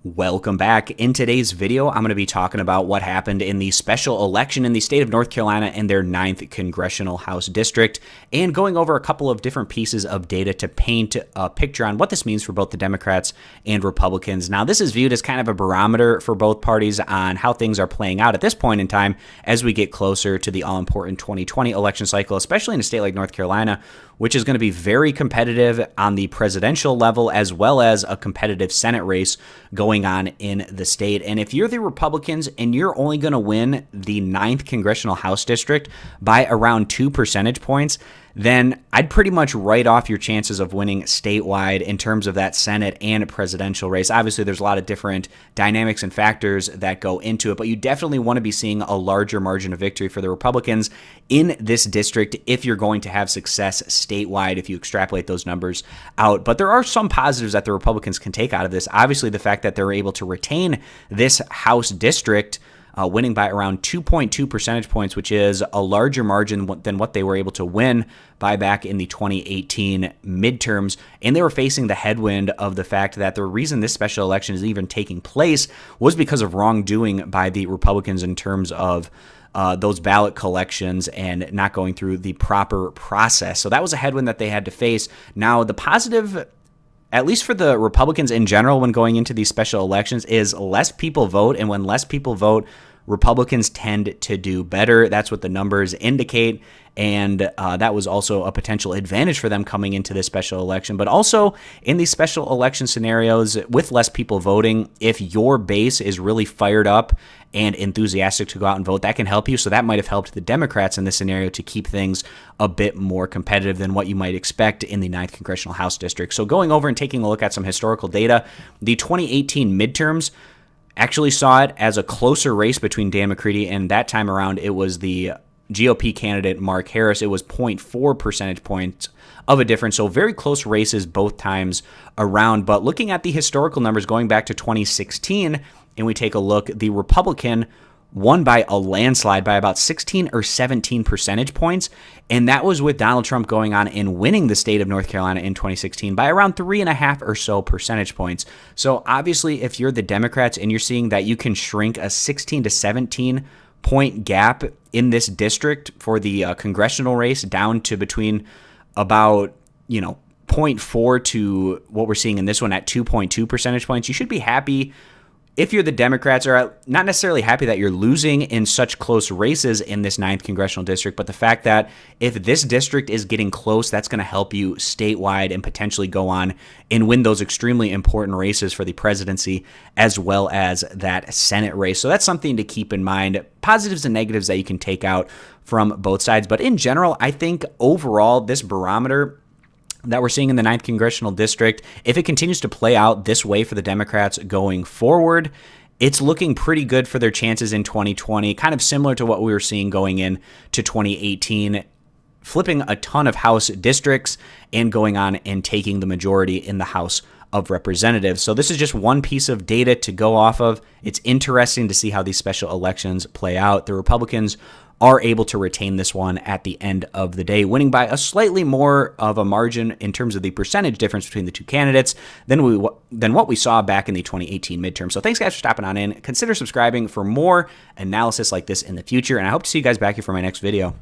Welcome back. In today's video, I'm going to be talking about what happened in the special election in the state of North Carolina in their 9th Congressional House District, and going over a couple of different pieces of data to paint a picture on what this means for both the Democrats and Republicans. Now, this is viewed as kind of a barometer for both parties on how things are playing out at this point in time as we get closer to the all-important 2020 election cycle, especially in a state like North Carolina, which is going to be very competitive on the presidential level as well as a competitive Senate race going on in the state. And if you're the Republicans and you're only going to win the 9th Congressional House District by around 2 percentage points, then I'd pretty much write off your chances of winning statewide in terms of that Senate and presidential race. Obviously, there's a lot of different dynamics and factors that go into it, but you definitely want to be seeing a larger margin of victory for the Republicans in this district if you're going to have success statewide, if you extrapolate those numbers out. But there are some positives that the Republicans can take out of this. Obviously, the fact that they're able to retain this House district, winning by around 2.2 percentage points, which is a larger margin than what they were able to win by back in the 2018 midterms. And they were facing the headwind of the fact that the reason this special election is even taking place was because of wrongdoing by the Republicans in terms of those ballot collections and not going through the proper process. So that was a headwind that they had to face. Now, the positive, at least for the Republicans in general when going into these special elections, is less people vote. And when less people vote, Republicans tend to do better. That's what the numbers indicate. And that was also a potential advantage for them coming into this special election. But also in these special election scenarios with less people voting, if your base is really fired up and enthusiastic to go out and vote, that can help you. So that might have helped the Democrats in this scenario to keep things a bit more competitive than what you might expect in the 9th Congressional House District. So going over and taking a look at some historical data, the 2018 midterms actually saw it as a closer race between Dan McCready, and that time around it was the GOP candidate Mark Harris. It was 0.4 percentage points of a difference, so very close races both times around. But looking at the historical numbers going back to 2016, and we take a look, the Republican won by a landslide by about 16 or 17 percentage points, and that was with Donald Trump going on and winning the state of North Carolina in 2016 by around 3.5 or so percentage points. So obviously, if you're the Democrats and you're seeing that you can shrink a 16 to 17 point gap in this district for the congressional race down to between about, 0.4 to what we're seeing in this one at 2.2 percentage points, you should be happy. If you're the Democrats, are not necessarily happy that you're losing in such close races in this 9th Congressional District, but the fact that if this district is getting close, that's going to help you statewide and potentially go on and win those extremely important races for the presidency as well as that Senate race. So that's something to keep in mind, positives and negatives that you can take out from both sides. But in general, I think overall, this barometer that we're seeing in the 9th Congressional District, if it continues to play out this way for the Democrats going forward, it's looking pretty good for their chances in 2020, kind of similar to what we were seeing going in to 2018, flipping a ton of House districts and going on and taking the majority in the House of Representatives. So this is just one piece of data to go off of. It's interesting to see how these special elections play out. The Republicans are able to retain this one at the end of the day, winning by a slightly more of a margin in terms of the percentage difference between the two candidates than what we saw back in the 2018 midterm. So thanks, guys, for stopping on in. Consider subscribing for more analysis like this in the future, and I hope to see you guys back here for my next video.